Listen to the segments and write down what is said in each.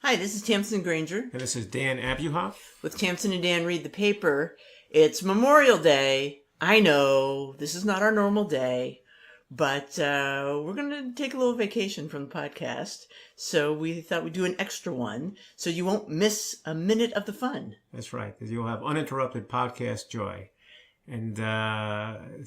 Hi, this is Tamsen Granger. And this is Dan Abuhoff. With Tamsen and Dan Read the Paper. It's Memorial Day. I know, this is not our normal day, but we're going to take a little vacation from the podcast. So we thought we'd do an extra one so you won't miss a minute of the fun. That's right, because you'll have uninterrupted podcast joy. And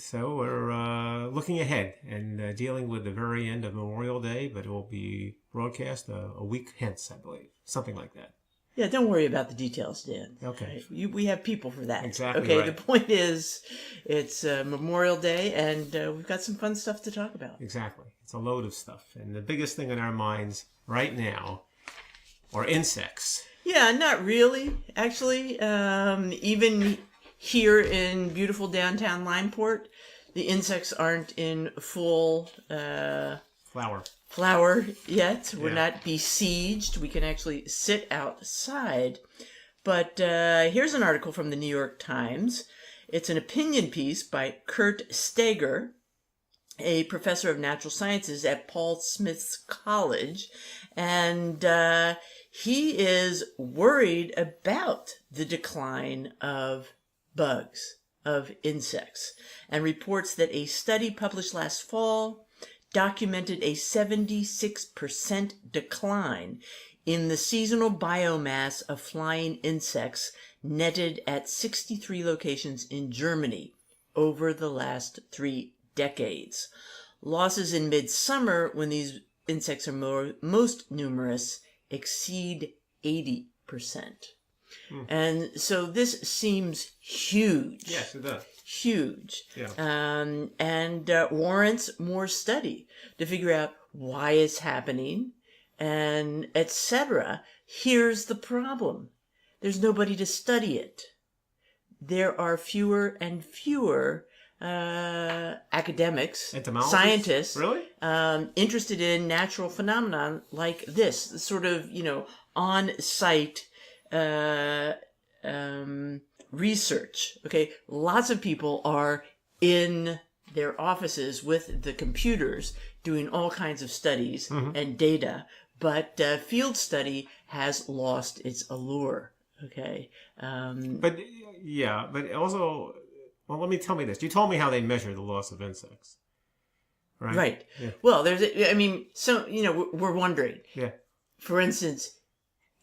so we're looking ahead and dealing with the very end of Memorial Day, but it will be broadcast a week hence, I believe. Something like that. Yeah, don't worry about the details, Dan. Okay. Right? We have people for that. Exactly. Okay, right. The point is, it's Memorial Day, and we've got some fun stuff to talk about. Exactly. It's a load of stuff. And the biggest thing in our minds right now are insects. Yeah, not really, actually. Even here in beautiful downtown Limeport, the insects aren't in full flower yet. We're not besieged. We can actually sit outside. But here's an article from the New York Times. It's an opinion piece by Kurt Steger, a professor of natural sciences at Paul Smith's College. And he is worried about the decline of bugs, of insects, and reports that a study published last fall documented a 76% decline in the seasonal biomass of flying insects netted at 63 locations in Germany over the last 3 decades. Losses in midsummer, when these insects are most numerous, exceed 80%. And so this seems huge. Yes, it does. Huge. Yeah. And warrants more study to figure out why it's happening and etc. Here's the problem. There's nobody to study it. There are fewer and fewer academics, scientists, really? interested in natural phenomenon like this, sort of, on-site research. Okay, lots of people are in their offices with the computers doing all kinds of studies and data, but field study has lost its allure. Okay, but also, well, tell me this. You told me how they measure the loss of insects, right? Right. Yeah. Well, we're wondering. Yeah. For instance,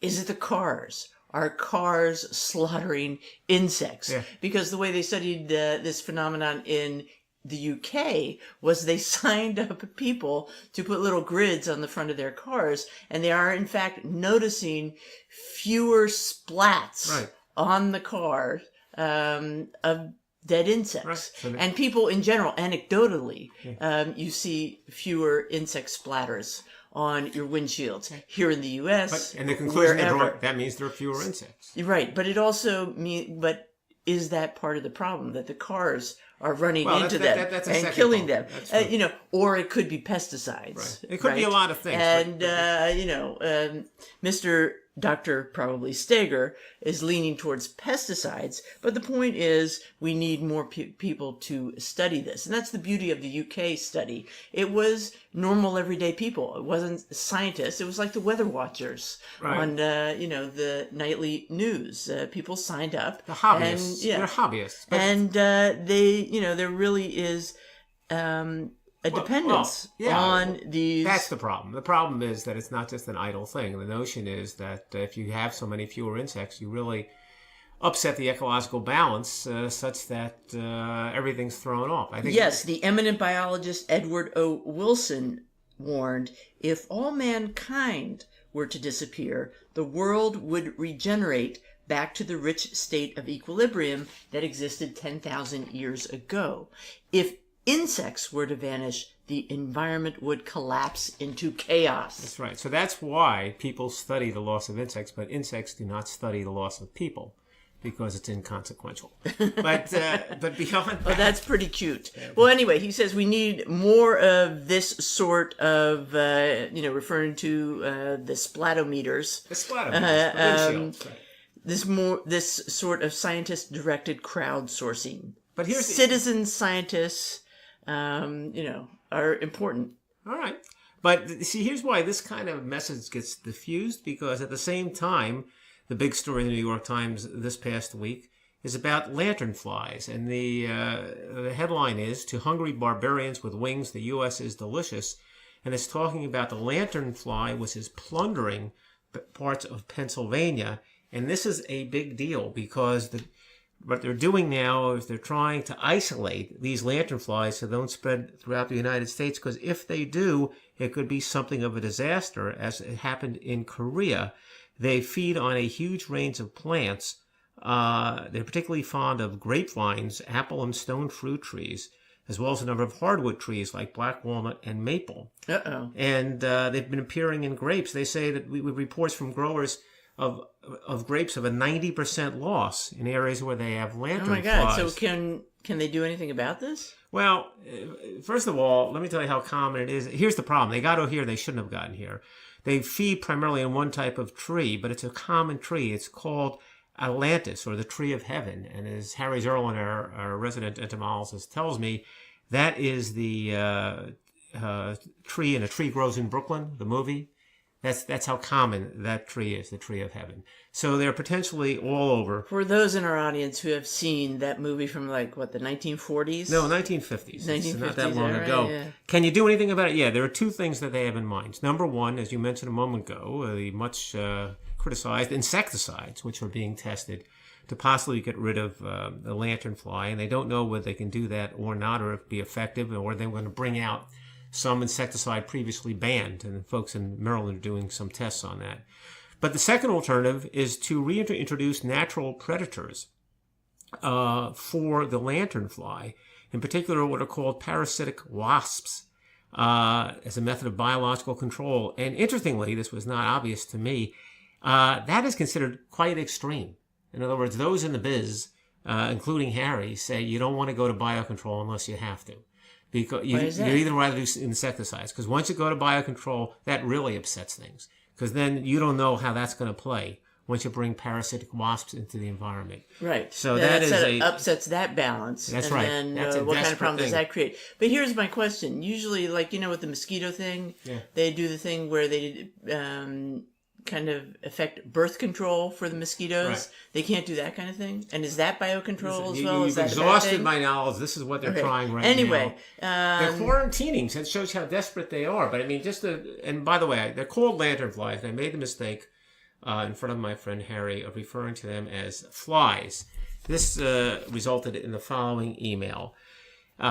is it the cars? Are cars slaughtering insects? Yeah. Because the way they studied this phenomenon in the UK was they signed up people to put little grids on the front of their cars, and they are in fact noticing fewer splats on the car of dead insects. Right. So and people in general, anecdotally, you see fewer insect splatters on your windshields here in the U.S. And the conclusion wherever. that means there are fewer insects. Right, but it also means, but is that part of the problem, that the cars are running into them and killing them? Or it could be pesticides. Right. It could be a lot of things. And Mr. Dr. probably Steger is leaning towards pesticides, but the point is we need more people to study this. And that's the beauty of the UK study. It was normal everyday people. It wasn't scientists. It was like the weather watchers on, the nightly news. People signed up. The hobbyists. They're hobbyists. And there really is a dependence on these. That's the problem. The problem is that it's not just an idle thing. The notion is that if you have so many fewer insects, you really upset the ecological balance such that everything's thrown off. I think. Yes, the eminent biologist Edward O. Wilson warned, if all mankind were to disappear, the world would regenerate back to the rich state of equilibrium that existed 10,000 years ago. If insects were to vanish, the environment would collapse into chaos. That's right. So that's why people study the loss of insects, but insects do not study the loss of people because it's inconsequential. But beyond that... Oh, that's pretty cute. Well, anyway, he says we need more of this sort of, referring to the splatometers. The splatometers, this sort of scientist-directed crowdsourcing. But here's citizen scientists, are important. All right. But see, here's why this kind of message gets diffused, because at the same time, the big story in the New York Times this past week is about lanternflies. And the headline is, "To hungry barbarians with wings, the U.S. is delicious." And it's talking about the lanternfly, which is plundering parts of Pennsylvania. And this is a big deal because what they're doing now is they're trying to isolate these lanternflies so they don't spread throughout the United States, because if they do, it could be something of a disaster, as it happened in Korea. They feed on a huge range of plants. They're particularly fond of grapevines, apple and stone fruit trees, as well as a number of hardwood trees like black walnut and maple. And they've been appearing in grapes. They say that we reports from growers of grapes of a 90% loss in areas where they have lanternflies. Oh my God! So can they do anything about this? Well, first of all, let me tell you how common it is. Here's the problem: they got here they shouldn't have gotten here. They feed primarily on one type of tree, but it's a common tree. It's called Atlantis, or the tree of heaven. And as Harry Zerlin, our resident entomologist, tells me, that is the tree, and a tree grows in Brooklyn, the movie. That's how common that tree is, the tree of heaven. So they're potentially all over. For those in our audience who have seen that movie from the 1940s? No, 1950s. 1950s. It's not that long ago. Yeah. Can you do anything about it? Yeah, there are two things that they have in mind. Number one, as you mentioned a moment ago, the much criticized insecticides, which are being tested to possibly get rid of the lanternfly, and they don't know whether they can do that or not, or if it be effective, or they're going to bring out some insecticide previously banned, and folks in Maryland are doing some tests on that. But the second alternative is to reintroduce natural predators for the lanternfly, in particular what are called parasitic wasps, as a method of biological control. And interestingly, this was not obvious to me, that is considered quite extreme. In other words, those in the biz, including Harry, say you don't want to go to biocontrol unless you have to. Because you either rather do insecticides, because once you go to biocontrol, that really upsets things. Because then you don't know how that's going to play once you bring parasitic wasps into the environment. Right. So that upsets that balance. That's and right. Then, that's a what kind of problem thing. does that create? But here's my question. Usually, with the mosquito thing, they do the thing where they kind of affect birth control for the mosquitoes. Right. They can't do that kind of thing. And is that biocontrol as well? You've exhausted my knowledge. This is what they're trying right now. Anyway, they're quarantining. So it shows how desperate they are. But I mean, and by the way, they're called lanternflies. And I made the mistake in front of my friend Harry of referring to them as flies. This resulted in the following email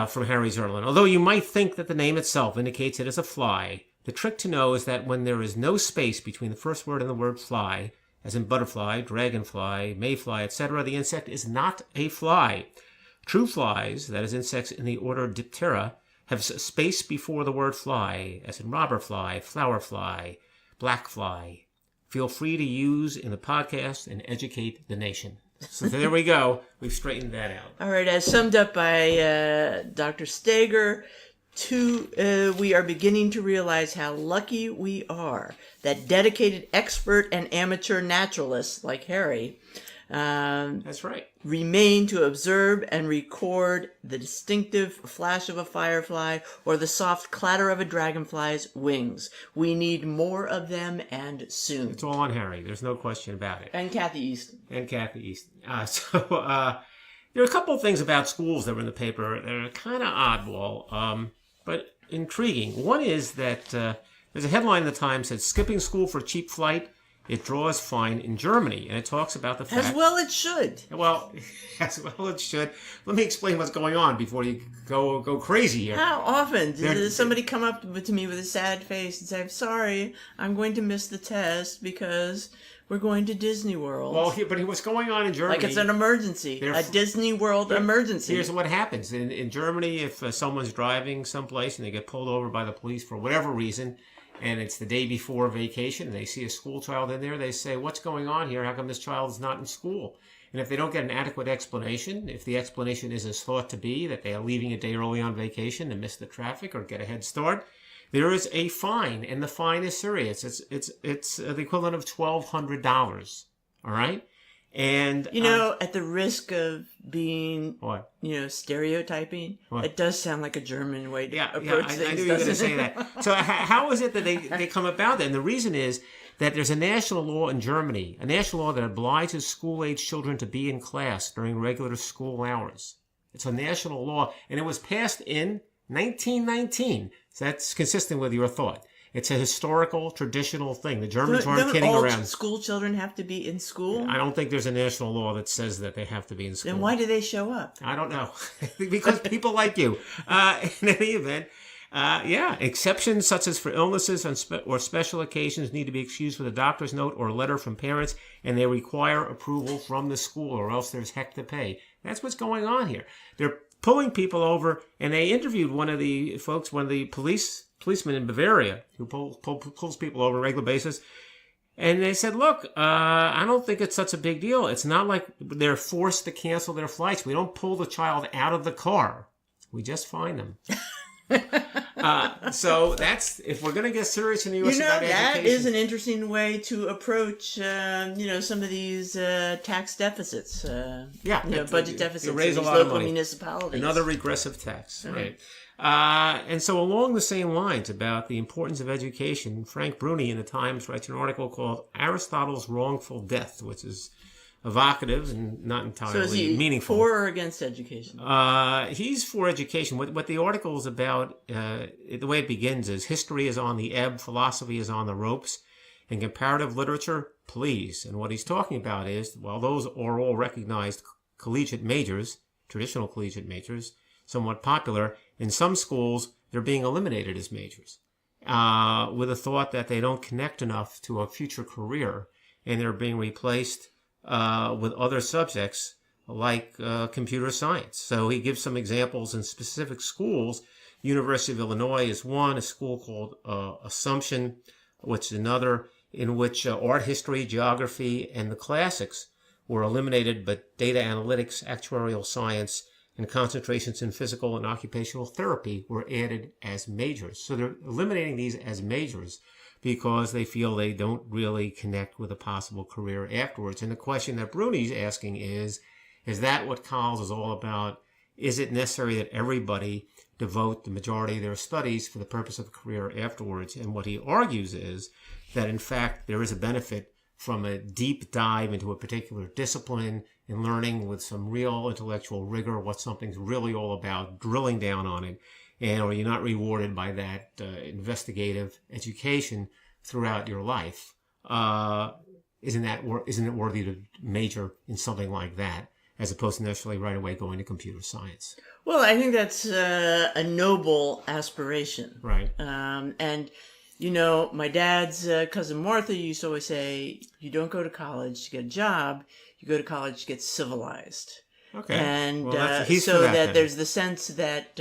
from Harry Zerlin. Although you might think that the name itself indicates it as a fly, the trick to know is that when there is no space between the first word and the word fly, as in butterfly, dragonfly, mayfly, etc., the insect is not a fly. True flies, that is insects in the order Diptera, have space before the word fly, as in robberfly, flowerfly, blackfly. Feel free to use in the podcast and educate the nation. So there we go. We've straightened that out. All right, as summed up by Dr. Steger, we are beginning to realize how lucky we are that dedicated expert and amateur naturalists like Harry that's right, remain to observe and record the distinctive flash of a firefly or the soft clatter of a dragonfly's wings. We need more of them, and soon. It's all on Harry. There's no question about it. And Kathy Easton. There are a couple of things about schools that were in the paper that are kind of oddball, but intriguing. One is that there's a headline in the Times that skipping school for cheap flight, it draws fine in Germany. And it talks about the fact... As well it should. Well, as well it should. Let me explain what's going on before you go crazy here. How often does somebody come up to me with a sad face and say, "I'm sorry, I'm going to miss the test because we're going to Disney World"? Well, but what's going on in Germany... Like it's an emergency. A Disney World emergency. Here's what happens. In Germany, if someone's driving someplace and they get pulled over by the police for whatever reason, and it's the day before vacation, and they see a school child in there, they say, "What's going on here? How come this child is not in school?" And if they don't get an adequate explanation, if the explanation is as thought to be, that they are leaving a day early on vacation to miss the traffic or get a head start, there is a fine, and the fine is serious. It's the equivalent of $1,200, all right? And at the risk of being, what? Stereotyping, it does sound like a German way to approach things. I knew you were going to say that. So how is it that they come about that? And the reason is that there's a national law in Germany, a national law that obliges school-age children to be in class during regular school hours. It's a national law, and it was passed in 1919. So that's consistent with your thought. It's a historical, traditional thing. The Germans weren't kidding around. Don't all school children have to be in school? I don't think there's a national law that says that they have to be in school. Then why do they show up? I don't know. Because people like you. In any event, exceptions such as for illnesses or special occasions need to be excused with a doctor's note or a letter from parents, and they require approval from the school, or else there's heck to pay. That's what's going on here. They're pulling people over, and they interviewed one of the policemen in Bavaria who pulls people over on a regular basis. And they said, look, I don't think it's such a big deal. It's not like they're forced to cancel their flights. We don't pull the child out of the car. We just fine them. So that's, if we're going to get serious in the U.S. about education. That is an interesting way to approach, some of these tax deficits. Budget deficits in these local municipalities. Another regressive tax, right? And so along the same lines about the importance of education, Frank Bruni in the Times writes an article called Aristotle's Wrongful Death, which is evocative and not entirely meaningful. So is he for or against education? He's for education. What the article is about, the way it begins is, history is on the ebb, philosophy is on the ropes, and comparative literature, please. And what he's talking about is, while those are all recognized collegiate majors, traditional collegiate majors, somewhat popular, in some schools, they're being eliminated as majors, with a thought that they don't connect enough to a future career, and they're being replaced with other subjects like computer science. So he gives some examples in specific schools. University of Illinois is one, a school called Assumption, which is another, in which art history, geography, and the classics were eliminated, but data analytics, actuarial science, and concentrations in physical and occupational therapy were added as majors. So they're eliminating these as majors because they feel they don't really connect with a possible career afterwards. And the question that Bruni's asking is that what college is all about? Is it necessary that everybody devote the majority of their studies for the purpose of a career afterwards? And what he argues is that, in fact, there is a benefit from a deep dive into a particular discipline and learning with some real intellectual rigor what something's really all about, drilling down on it. And are you not rewarded by that investigative education throughout your life? Isn't it worthy to major in something like that, as opposed to necessarily right away going to computer science? Well, I think that's a noble aspiration. Right. And, my dad's cousin Martha used to always say, you don't go to college to get a job, you go to college to get civilized. Okay. And well, so that there's the sense that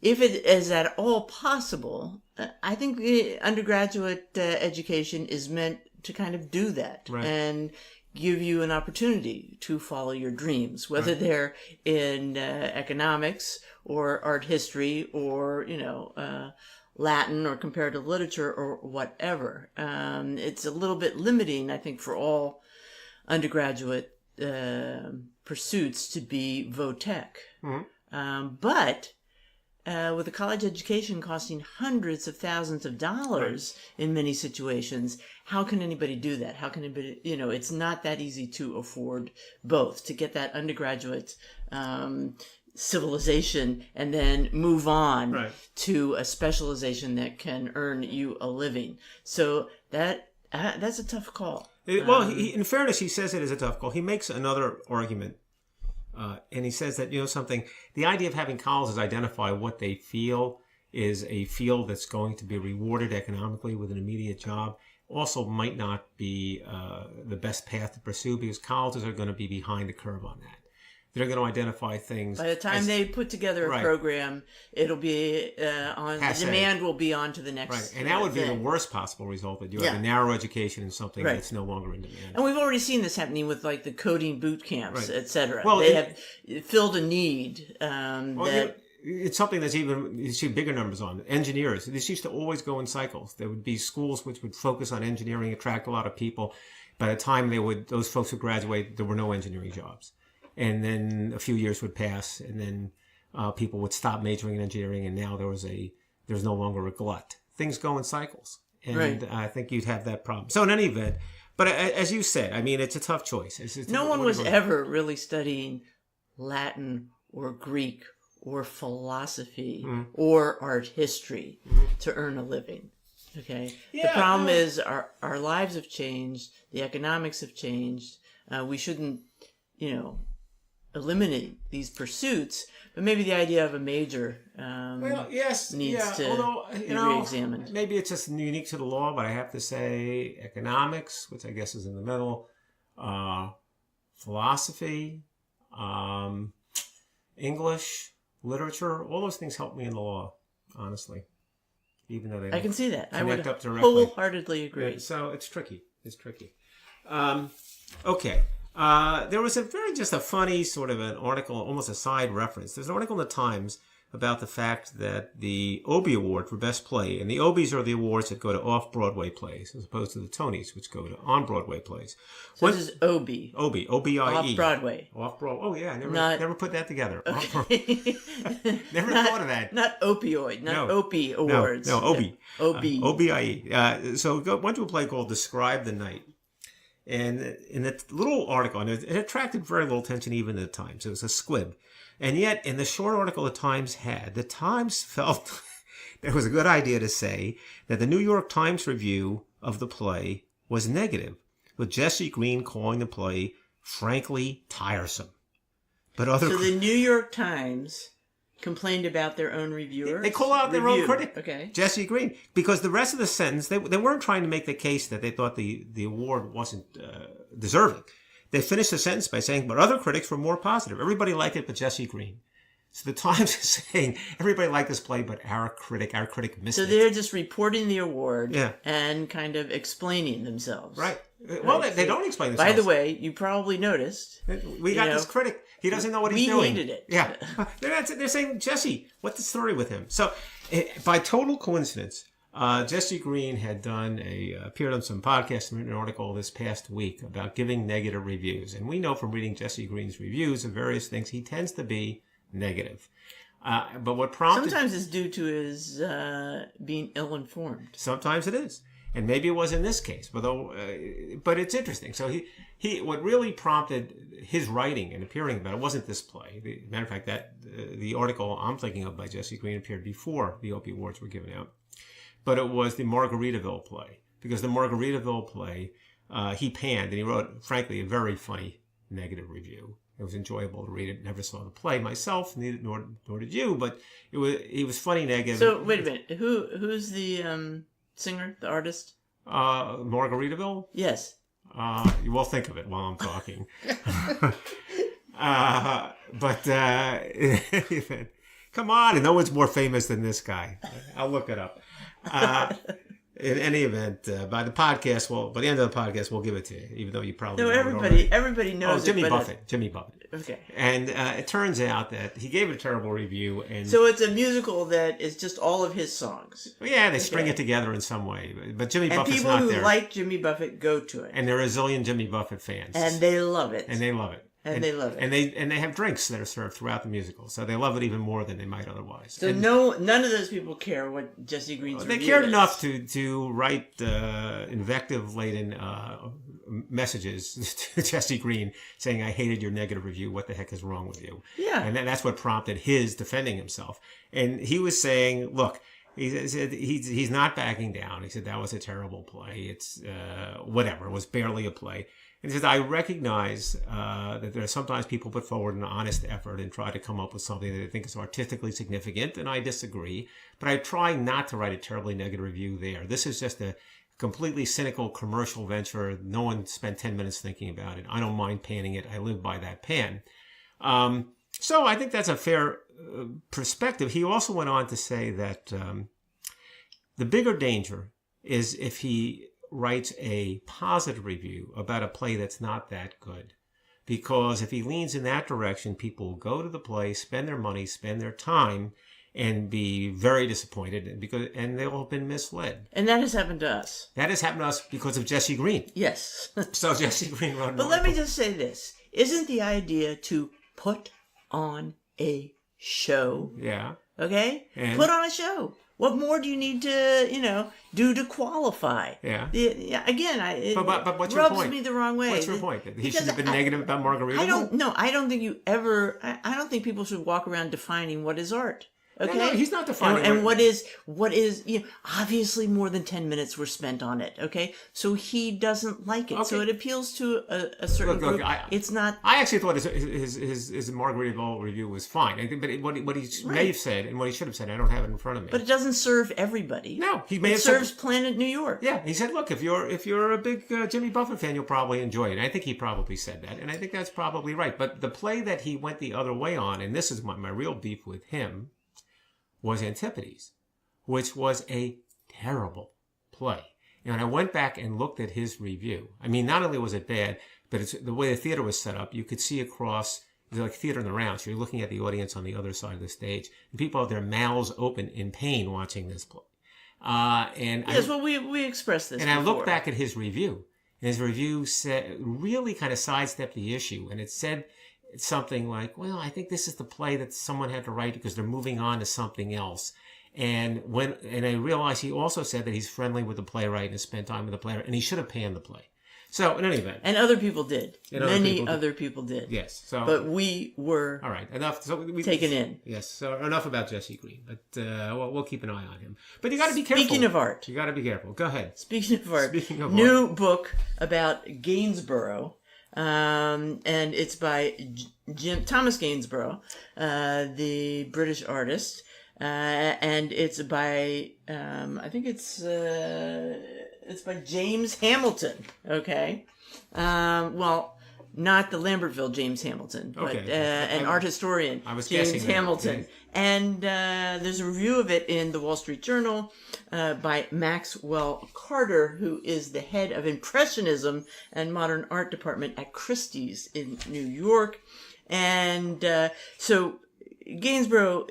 if it is at all possible, I think the undergraduate education is meant to kind of do that. Right. And give you an opportunity to follow your dreams, whether they're in economics or art history or, Latin or comparative literature or whatever. It's a little bit limiting, I think, for all undergraduate pursuits to be vo-tech. Mm-hmm. But with a college education costing hundreds of thousands of dollars in many situations, how can anybody do that? How can anybody, it's not that easy to afford both, to get that undergraduate civilization and then move on to a specialization that can earn you a living. So that's a tough call. In fairness, he says it is a tough call. He makes another argument. And he says that, something, the idea of having colleges identify what they feel is a field that's going to be rewarded economically with an immediate job also might not be the best path to pursue, because colleges are going to be behind the curve on that. They're going to identify things. By the time they put together a program, it'll be the demand will be on to the next. Right, and that would be the worst possible result, that you have a narrow education in something that's no longer in demand. And we've already seen this happening with like the coding boot camps, etc. Well, they have filled a need. it's something that's even, you see bigger numbers on. Engineers, this used to always go in cycles. There would be schools which would focus on engineering, attract a lot of people. By the time those folks would graduate, there were no engineering jobs. And then a few years would pass, and then people would stop majoring in engineering, and now there's no longer a glut. Things go in cycles. And right. I think you'd have that problem. So in any event, but as you said, I mean, it's a tough choice. No one was ever really studying Latin or Greek or philosophy or art history to earn a living. Okay? Yeah, the problem is our lives have changed. The economics have changed. We shouldn't, eliminate these pursuits, but maybe the idea of a major needs to be re-examined. Maybe it's just unique to the law, but I have to say economics, which I guess is in the middle, philosophy, English, literature, all those things help me in the law, honestly. Even though they I can see that. I would up directly. Wholeheartedly agree. So it's tricky. Okay. There was just a funny sort of an article, almost a side reference. There's an article in the Times about the fact that the Obie Award for Best Play, and the Obies are the awards that go to off-Broadway plays, as opposed to the Tonys, which go to on-Broadway plays. So this is Obie. Obie, O-B-I-E. Off-Broadway. Off-Broadway. Oh, yeah, I never put that together. Okay. Never thought of that. Not opioid, Opie Awards. No, Obie. Obie. O-B-I-E. So went to a play called Describe the Night. And in the little article, and it attracted very little attention even at the Times. It was a squib. And yet, in the short article the Times felt it was a good idea to say that the New York Times review of the play was negative, with Jesse Green calling the play frankly tiresome. But so the New York Times complained about their own reviewer? They call out their own critic, okay. Jesse Green, because the rest of the sentence, they weren't trying to make the case that they thought the award wasn't deserving. They finished the sentence by saying, but other critics were more positive. Everybody liked it but Jesse Green. So the Times is saying, everybody liked this play, but our critic missed it. So they're just reporting the award and kind of explaining themselves. Right. Well, they don't explain themselves. By the way, you probably noticed. We got this critic. He doesn't know what he's doing. We hated it. Yeah. They're saying, Jesse, what's the story with him? So by total coincidence, Jesse Green had appeared on some podcasts and written an article this past week about giving negative reviews. And we know from reading Jesse Green's reviews of various things, he tends to be negative. But what prompted... Sometimes it's due to his being ill-informed. Sometimes it is. And maybe it was in this case, but it's interesting. So what really prompted his writing and appearing about it wasn't this play. Matter of fact, the article I'm thinking of by Jesse Green appeared before the Opie Awards were given out. But it was the Margaritaville play. Because the Margaritaville play, he panned, and he wrote, frankly, a very funny negative review. It was enjoyable to read it. Never saw the play myself, nor did you, but it was funny negative. So, wait a minute. Who's the singer, the artist? Margaritaville? Yes. You will think of it while I'm talking. But come on, and no one's more famous than this guy. I'll look it up. In any event, by the end of the podcast, we'll give it to you, even though you probably know everybody knows Jimmy Buffett. Jimmy Buffett. Okay. And it turns out that he gave it a terrible review. And so it's a musical that is just all of his songs. Well, yeah, they string it together in some way. But Jimmy Buffett's not there. And people who like Jimmy Buffett go to it. And there are a zillion Jimmy Buffett fans. And they love it. And they love it. And they love it. And they have drinks that are served throughout the musical, so they love it even more than they might otherwise. So none of those people care what Jesse Green's review is. They cared enough to write invective-laden messages to Jesse Green saying, I hated your negative review, what the heck is wrong with you? Yeah. And that's what prompted his defending himself. And he was saying, look, he said he's not backing down. He said, that was a terrible play. It's whatever. It was barely a play. And he says, I recognize that there are sometimes people put forward an honest effort and try to come up with something that they think is artistically significant, and I disagree. But I try not to write a terribly negative review there. This is just a completely cynical commercial venture. No one spent 10 minutes thinking about it. I don't mind panning it. I live by that pan. So I think that's a fair perspective. He also went on to say that the bigger danger is if he writes a positive review about a play that's not that good. because if he leans in that direction, people will go to the play, spend their money, spend their time, and be very disappointed and they'll have been misled. And that has happened to us. That has happened to us because of Jesse Green. Yes. So Jesse Green wrote an But let article. me just say this. Isn't the idea to put on a show? Yeah. Okay? And? Put on a show. What more do you need to, do to qualify? Yeah. Again, it but what's your rubs point? me the wrong way. What's your point? That he Because should have been negative about Margaritaville? I don't think I don't think people should walk around defining what is art. Okay? No, he's not defining and what is obviously more than 10 minutes were spent on it, okay? So he doesn't like it. Okay. So it appeals to a certain group. It's not... I actually thought his Margaritaville review was fine. I think, but what he may have said and what he should have said, I don't have it in front of me. But it doesn't serve everybody. No, he may it have serves said, Planet New York. Yeah, he said, look, if you're a big Jimmy Buffett fan, you'll probably enjoy it. And I think he probably said that, and I think that's probably right. But the play that he went the other way on, and this is my real beef with him, was Antipodes, which was a terrible play. And I went back and looked at his review. I mean, not only was it bad, but it's the way the theater was set up. You could see across, it's like theater in the round. So you're looking at the audience on the other side of the stage, and people have their mouths open in pain watching this play. We expressed this. And before. I looked back at his review, and his review said really kind of sidestepped the issue, and it said something like, well, I think this is the play that someone had to write because they're moving on to something else. And I realized he also said that he's friendly with the playwright and has spent time with the playwright, and he should have panned the play. So, in any event. And other people did. Many other people did. Yes. So, but we were all right, enough. So taken in. Yes. So, enough about Jesse Green. But we'll keep an eye on him. But you got to be careful. Speaking of art. You got to be careful. Go ahead. Speaking of art. New book about Gainsborough. And it's by Thomas Gainsborough, the British artist. And it's by, I think it's by James Hamilton. Okay. Well, not the Lambertville James Hamilton, but an art historian, James Hamilton. Yes. And there's a review of it in the Wall Street Journal by Maxwell Carter, who is the head of Impressionism and Modern Art Department at Christie's in New York. And so Gainsborough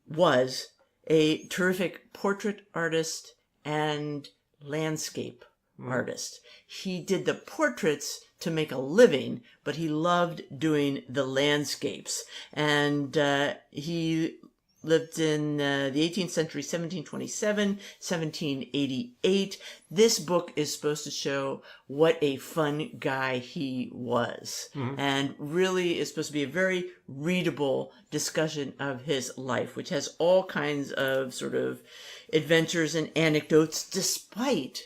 was a terrific portrait artist and landscape artist. He did the portraits to make a living, but he loved doing the landscapes. And he lived in the 18th century, 1727, 1788. This book is supposed to show what a fun guy he was. Mm-hmm. And really is supposed to be a very readable discussion of his life, which has all kinds of sort of adventures and anecdotes, despite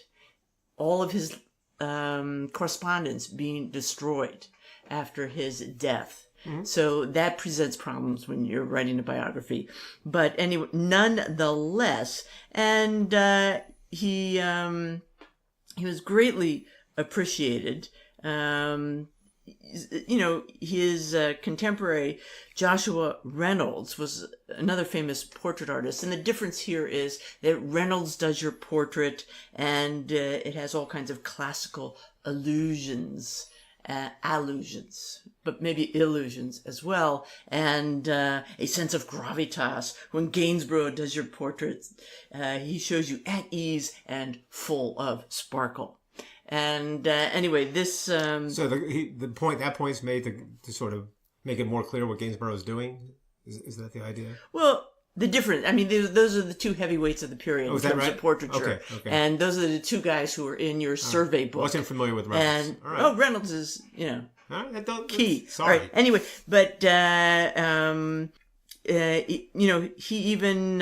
all of his correspondence being destroyed after his death. Mm-hmm. So that presents problems when you're writing a biography. But anyway, nonetheless, and he was greatly appreciated. His contemporary Joshua Reynolds was another famous portrait artist. And the difference here is that Reynolds does your portrait, and it has all kinds of classical allusions, but maybe illusions as well, and a sense of gravitas. When Gainsborough does your portraits, he shows you at ease and full of sparkle. And anyway, this. So the point's made to sort of make it more clear what Gainsborough is doing. Is that the idea? Well, the difference. I mean, those are the two heavyweights of the period in terms of portraiture. Okay. And those are the two guys who are in your survey book. I wasn't familiar with Reynolds. And Reynolds is key. Sorry. All right. Anyway, but he even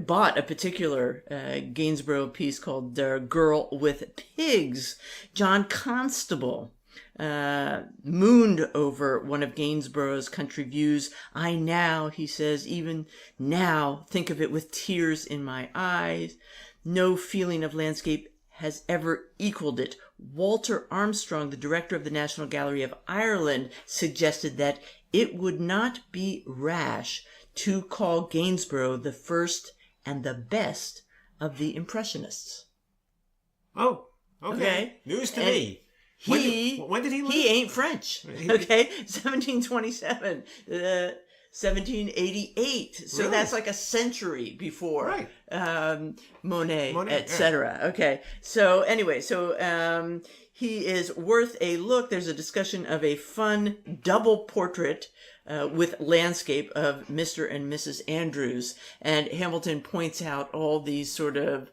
bought a particular Gainsborough piece called Girl with Pigs. John Constable mooned over one of Gainsborough's country views. I now, he says, even now think of it with tears in my eyes. No feeling of landscape has ever equaled it. Walter Armstrong, the director of the National Gallery of Ireland, suggested that it would not be rash to call Gainsborough the first and the best of the Impressionists. Oh, okay. News to me. When did he live? He ain't French. Okay, 1727. 1788. So Really? that's like a century before Right. Monet, etc. Yeah. Okay. So anyway, he is worth a look. There's a discussion of a fun double portrait with landscape of Mr. and Mrs. Andrews, and Hamilton points out all these sort of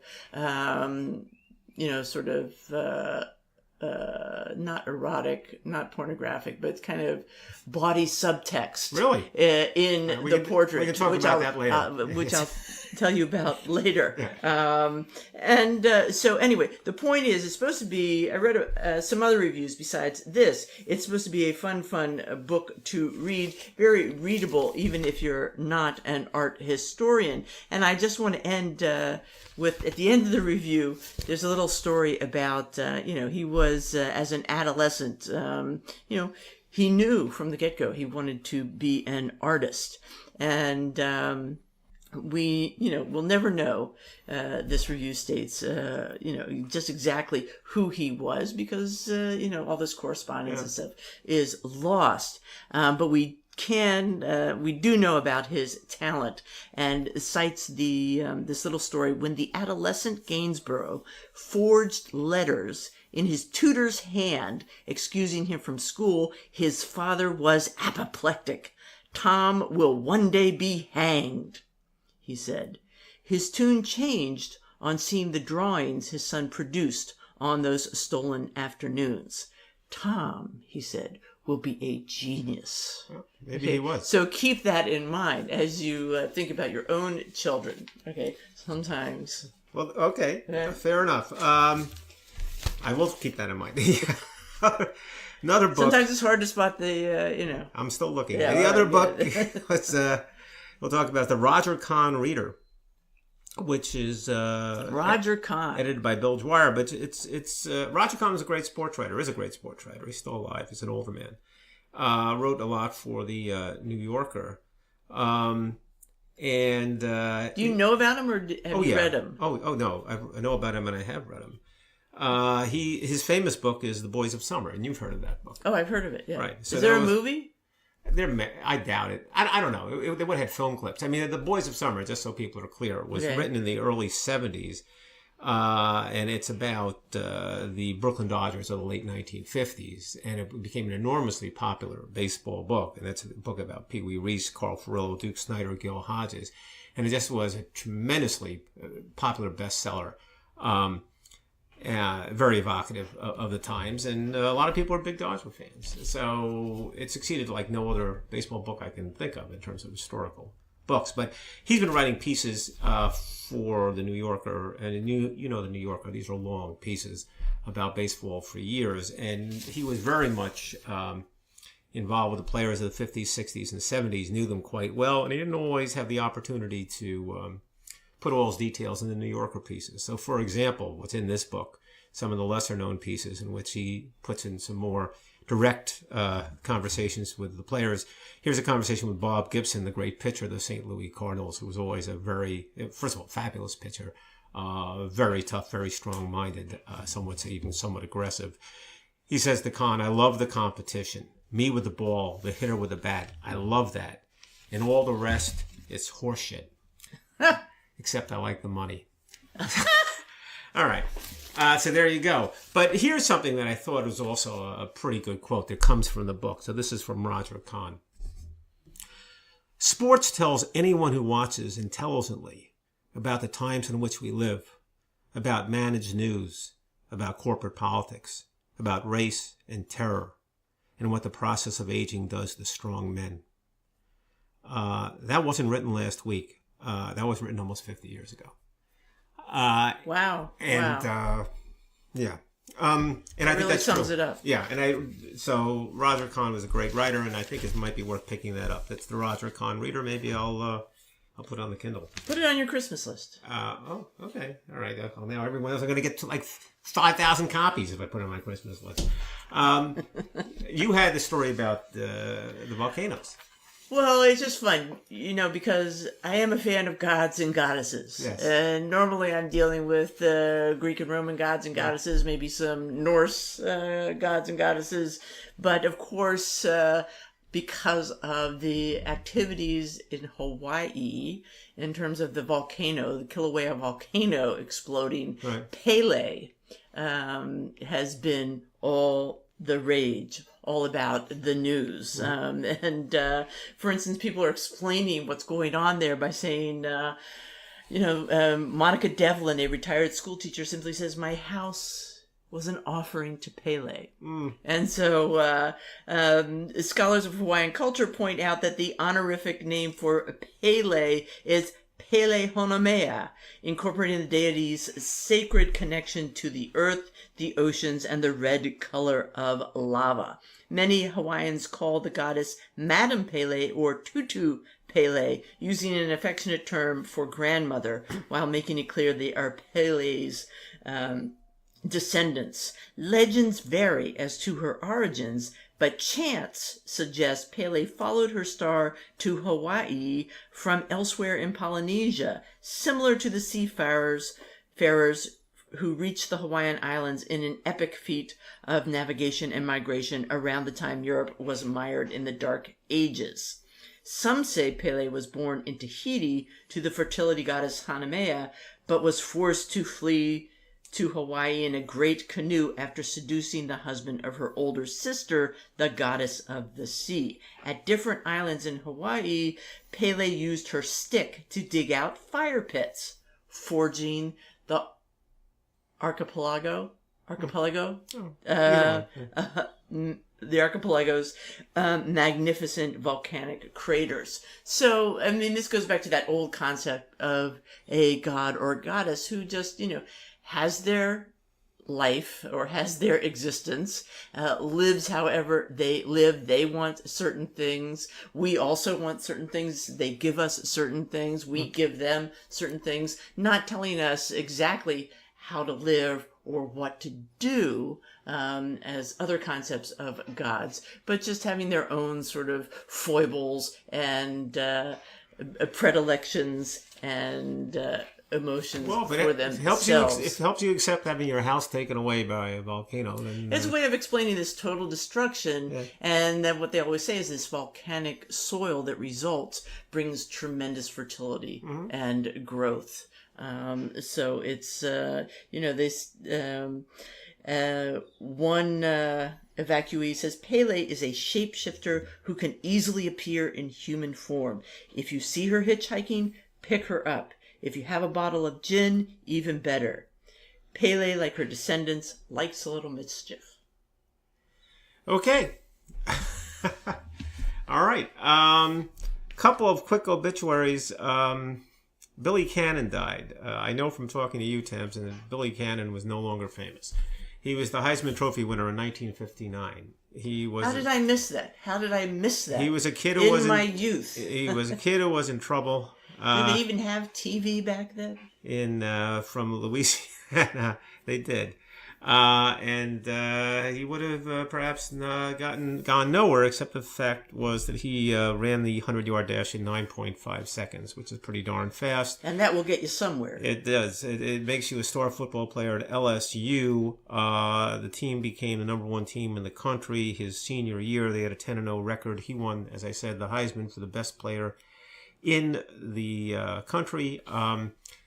not erotic, not pornographic, but kind of body subtext. Really? In the portrait. We can talk about that later. Which I'll tell you about later. Yeah. So anyway, the point is, it's supposed to be, I read some other reviews besides this. It's supposed to be a fun book to read, very readable, even if you're not an art historian. And I just want to end with, at the end of the review, there's a little story about, he was, as an adolescent, he knew from the get-go he wanted to be an artist. And we'll never know, this review states, just exactly who he was, because, all this correspondence and stuff is lost. But we do know about his talent, and cites this little story when the adolescent Gainsborough forged letters in his tutor's hand, excusing him from school. His father was apoplectic. "Tom will one day be hanged," he said. His tune changed on seeing the drawings his son produced on those stolen afternoons. "Tom," he said, "will be a genius." Well, maybe he was. So keep that in mind as you think about your own children. Okay, sometimes. Well, okay, fair enough. I will keep that in mind. Another book. Sometimes it's hard to spot the, I'm still looking. Yeah, the other book, we'll talk about the Roger Kahn Reader, which is Roger Kahn, edited by Bill Dwyer. But it's Roger Kahn is a great sports writer. He's still alive. He's an older man. Wrote a lot for the New Yorker. Do you know about him, or have you read him? Oh no, I know about him, and I have read him. His famous book is The Boys of Summer, and you've heard of that book. Oh, I've heard of it. Yeah. Right. So is there a movie? I doubt it. I don't know. They would have had film clips. I mean, The Boys of Summer, just so people are clear, was written in the early 70s, and it's about the Brooklyn Dodgers of the late 1950s, and it became an enormously popular baseball book. And it's a book about Pee Wee Reese, Carl Furillo, Duke Snider, Gil Hodges, and it just was a tremendously popular bestseller. Very evocative of the times, and a lot of people are big Dodger fans. So it succeeded like no other baseball book I can think of in terms of historical books. But he's been writing pieces for the New Yorker, and the New Yorker. These are long pieces about baseball for years, and he was very much involved with the players of the 50s, 60s, and 70s. Knew them quite well, and he didn't always have the opportunity to put all his details in the New Yorker pieces. So, for example, what's in this book, some of the lesser-known pieces in which he puts in some more direct conversations with the players. Here's a conversation with Bob Gibson, the great pitcher of the St. Louis Cardinals, who was always first of all, fabulous pitcher, very tough, very strong-minded, some would say even somewhat aggressive. He says to Kahn, "I love the competition. Me with the ball, the hitter with the bat. I love that. And all the rest, it's horseshit. Except I like the money." All right. So there you go. But here's something that I thought was also a pretty good quote that comes from the book. So this is from Roger Kahn. "Sports tells anyone who watches intelligently about the times in which we live, about managed news, about corporate politics, about race and terror, and what the process of aging does to strong men." That wasn't written last week. That was written almost 50 years ago. Wow. And, yeah. And I think that sums it up. Yeah. So Roger Kahn was a great writer, and I think it might be worth picking that up. That's the Roger Kahn Reader. Maybe I'll put it on the Kindle. Put it on your Christmas list. Okay. All right. Well, now everyone else is going to get like 5,000 copies if I put it on my Christmas list. You had the story about the volcanoes. Well, it's just fun, because I am a fan of gods and goddesses. Yes. And normally I'm dealing with Greek and Roman gods and goddesses, maybe some Norse gods and goddesses. But of course, because of the activities in Hawaii, in terms of the volcano, the Kilauea volcano exploding, Right. Pele has been all the rage, all about the news. For instance, people are explaining what's going on there by saying, Monica Devlin, a retired school teacher, simply says, "My house was an offering to Pele." And so scholars of Hawaiian culture point out that the honorific name for Pele is Pele Honomea, incorporating the deity's sacred connection to the earth, the oceans, and the red color of lava. Many Hawaiians call the goddess Madam Pele or Tutu Pele, using an affectionate term for grandmother, while making it clear they are Pele's descendants. Legends vary as to her origins, but chants suggest Pele followed her star to Hawaii from elsewhere in Polynesia, similar to the seafarers who reached the Hawaiian Islands in an epic feat of navigation and migration around the time Europe was mired in the Dark Ages. Some say Pele was born in Tahiti to the fertility goddess Hanomea, but was forced to flee to Hawaii in a great canoe after seducing the husband of her older sister, the goddess of the sea. At different islands in Hawaii, Pele used her stick to dig out fire pits, forging the the archipelago's magnificent volcanic craters. So, this goes back to that old concept of a god or goddess who just, has their life or has their existence, lives however they live. They want certain things. We also want certain things. They give us certain things. We give them certain things, not telling us exactly how to live or what to do, as other concepts of gods, but just having their own sort of foibles and predilections and emotions for themselves. If it helps you accept having your house taken away by a volcano, then it's a way of explaining this total destruction. Yeah. And then what they always say is this volcanic soil that results brings tremendous fertility and growth. So it's one evacuee says Pele is a shapeshifter who can easily appear in human form. If you see her hitchhiking, pick her up. If you have a bottle of gin, even better. Pele, like her descendants, likes a little mischief. Okay. All right. Couple of quick obituaries. Billy Cannon died. I know from talking to you, Tamsen, that Billy Cannon was no longer famous. He was the Heisman Trophy winner in 1959. How did I miss that? He was a kid who was in my youth. He was a kid who was in trouble. Did they even have TV back then? From Louisiana, they did. And he would have perhaps gone nowhere, except the fact was that he ran the 100-yard dash in 9.5 seconds, which is pretty darn fast. And that will get you somewhere. It does. It makes you a star football player at LSU. The team became the number one team in the country. His senior year, they had a 10-0 record. He won, as I said, the Heisman for the best player in the country.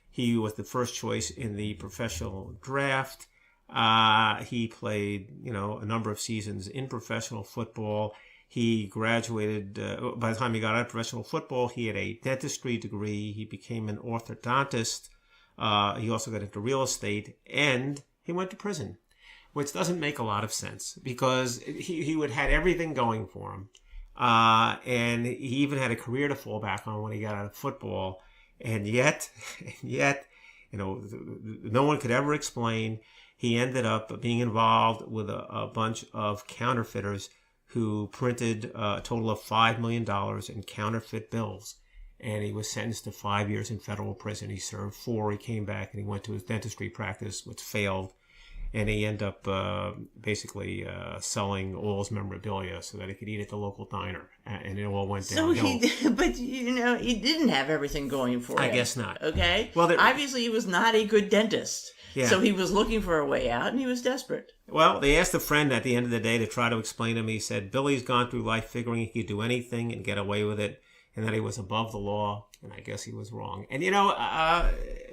He was the first choice in the professional draft. He played, a number of seasons in professional football. He graduated, by the time he got out of professional football, he had a dentistry degree. He became an orthodontist. He also got into real estate, and he went to prison, which doesn't make a lot of sense because he would had everything going for him. And he even had a career to fall back on when he got out of football. And yet, no one could ever explain. He ended up being involved with a bunch of counterfeiters who printed a total of $5 million in counterfeit bills. And he was sentenced to 5 years in federal prison. He served 4. He came back and he went to his dentistry practice, which failed. and he ended up basically selling all his memorabilia so that he could eat at the local diner, and it all went downhill. But he didn't have everything going for him. I guess not. Okay? Well, obviously he was not a good dentist. Yeah. So he was looking for a way out, and he was desperate. Well, they asked a friend at the end of the day to try to explain to him. He said Billy's gone through life figuring he could do anything and get away with it, and that he was above the law, and I guess he was wrong. And,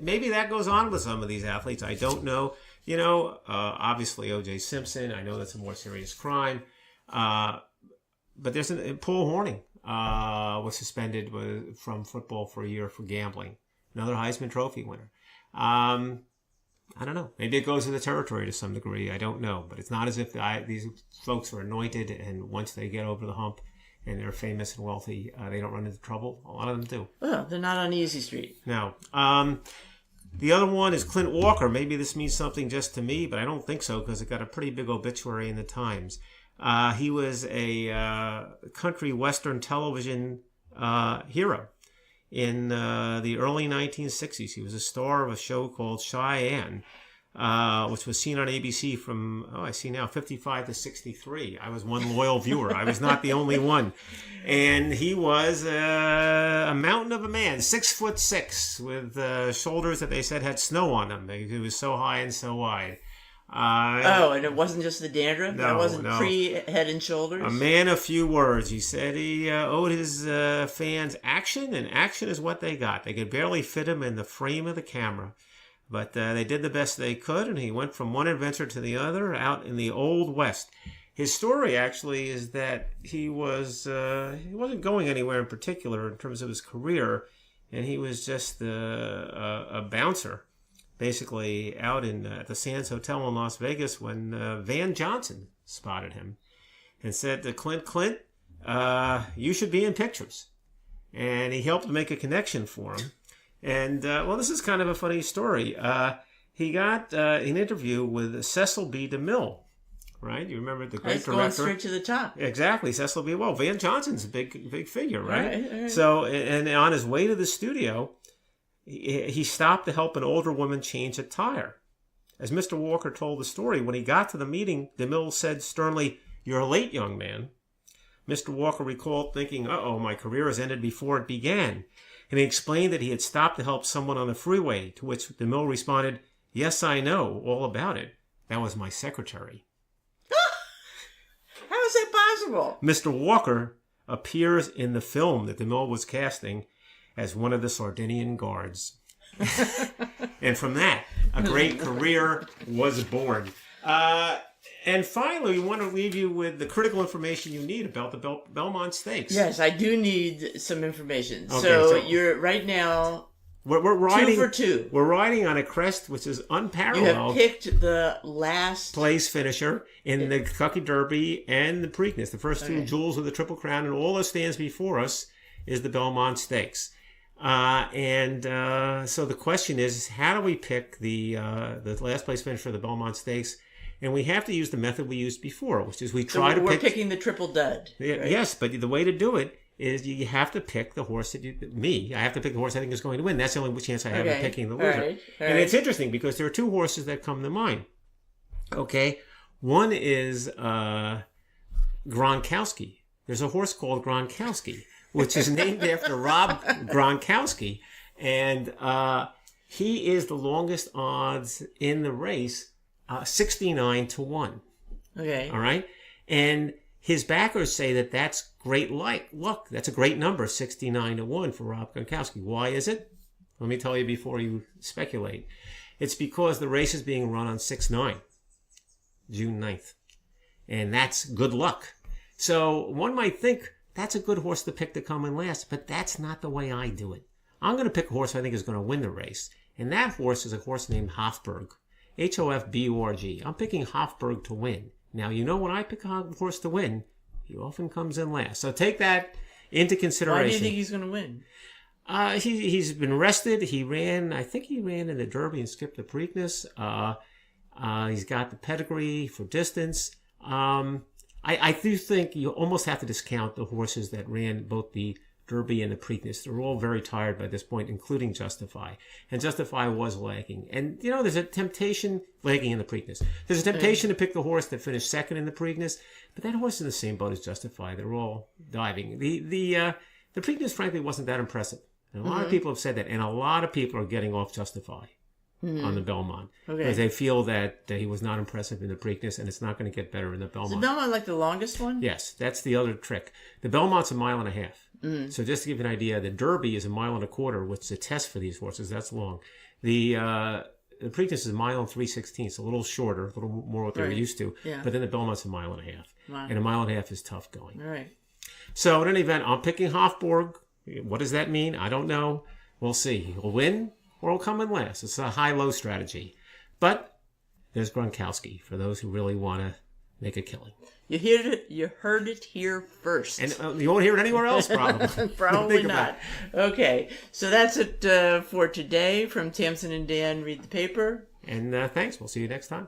maybe that goes on with some of these athletes. I don't know. Obviously O.J. Simpson, I know that's a more serious crime. But there's Paul Hornung was suspended from football for a year for gambling. Another Heisman Trophy winner. I don't know. Maybe it goes with the territory to some degree. I don't know. But it's not as if these folks are anointed, and once they get over the hump and they're famous and wealthy, they don't run into trouble. A lot of them do. Well, they're not on easy street. No. The other one is Clint Walker. Maybe this means something just to me, but I don't think so because it got a pretty big obituary in the Times. He was a country western television hero. In the early 1960s, he was a star of a show called Cheyenne, which was seen on ABC from, I see now, 55 to 63. I was one loyal viewer. I was not the only one. And he was a mountain of a man, 6'6", with shoulders that they said had snow on them. He was so high and so wide. And it wasn't just the dandruff? No, that wasn't pre-head and shoulders? A man of few words. He said he owed his fans action, and action is what they got. They could barely fit him in the frame of the camera. But they did the best they could, and he went from one adventure to the other out in the Old West. His story, actually, is that he wasn't going anywhere in particular in terms of his career, and he was just a bouncer, basically out at the Sands Hotel in Las Vegas when Van Johnson spotted him and said to Clint, you should be in pictures. And he helped make a connection for him. And, this is kind of a funny story. He got an interview with Cecil B. DeMille, right? You remember the great director? Going straight to the top. Exactly, Cecil B. Well, Van Johnson's a big figure, right? All right. So, and on his way to the studio, he stopped to help an older woman change a tire. As Mr. Walker told the story, when he got to the meeting, DeMille said sternly, "You're late, young man." Mr. Walker recalled thinking, "Uh-oh, my career has ended before it began." And he explained that he had stopped to help someone on the freeway, to which DeMille responded, "Yes, I know all about it. That was my secretary." How is that possible? Mr. Walker appears in the film that DeMille was casting as one of the Sardinian guards. And from that, a great career was born. And finally, we want to leave you with the critical information you need about the Belmont Stakes. Yes, I do need some information. Okay, so you're right now we're riding 2 for 2. We're riding on a crest which is unparalleled. You have picked the last place finisher in the Kentucky Derby and the Preakness. The first two jewels of the Triple Crown, and all that stands before us is the Belmont Stakes. So the question is, how do we pick the last place finisher for the Belmont Stakes? And we have to use the method we used before, which is we're picking the triple dud. Right? Yes, but the way to do it is you have to pick the horse I have to pick the horse I think is going to win. That's the only chance I have of picking the loser. All right. And it's interesting because there are two horses that come to mind. Okay, one is Gronkowski. There's a horse called Gronkowski, which is named after Rob Gronkowski, and he is the longest odds in the race. 69 to 1. Okay. All right. And his backers say that that's great luck. That's a great number, 69 to 1 for Rob Gronkowski. Why is it? Let me tell you before you speculate. It's because the race is being run on 6/9, June 9th. And that's good luck. So one might think that's a good horse to pick to come in last, but that's not the way I do it. I'm going to pick a horse I think is going to win the race. And that horse is a horse named Hofburg. Hofburg. I'm picking Hofburg to win. Now, when I pick a horse to win, he often comes in last. So take that into consideration. Why do you think he's going to win? He's been rested. I think he ran in the Derby and skipped the Preakness. He's got the pedigree for distance. I do think you almost have to discount the horses that ran both the Derby and the Preakness. They're all very tired by this point, including Justify. And Justify was lagging. And, there's a temptation, lagging in the Preakness. There's a temptation to pick the horse that finished second in the Preakness, but that horse is in the same boat as Justify. They're all diving. The Preakness, frankly, wasn't that impressive. And a lot of people have said that, and a lot of people are getting off Justify on the Belmont. Because they feel that he was not impressive in the Preakness, and it's not going to get better in the Belmont. Is the Belmont like the longest one? Yes, that's the other trick. The Belmont's 1.5 miles. So just to give you an idea, the Derby is 1.25 miles, which is a test for these horses. That's long. The Preakness is 1.316 miles, a little shorter, a little more what they're used to. Yeah. But then the Belmont's 1.5 miles. Wow. And 1.5 miles is tough going. All right. So in any event, I'm picking Hofburg. What does that mean? I don't know. We'll see. He'll win or he'll come in last. It's a high-low strategy. But there's Gronkowski for those who really want to make a killing. You heard it here first. And you won't hear it anywhere else, probably. Probably not. Okay, so that's it for today. From Tamsen and Dan, read the paper. And thanks. We'll see you next time.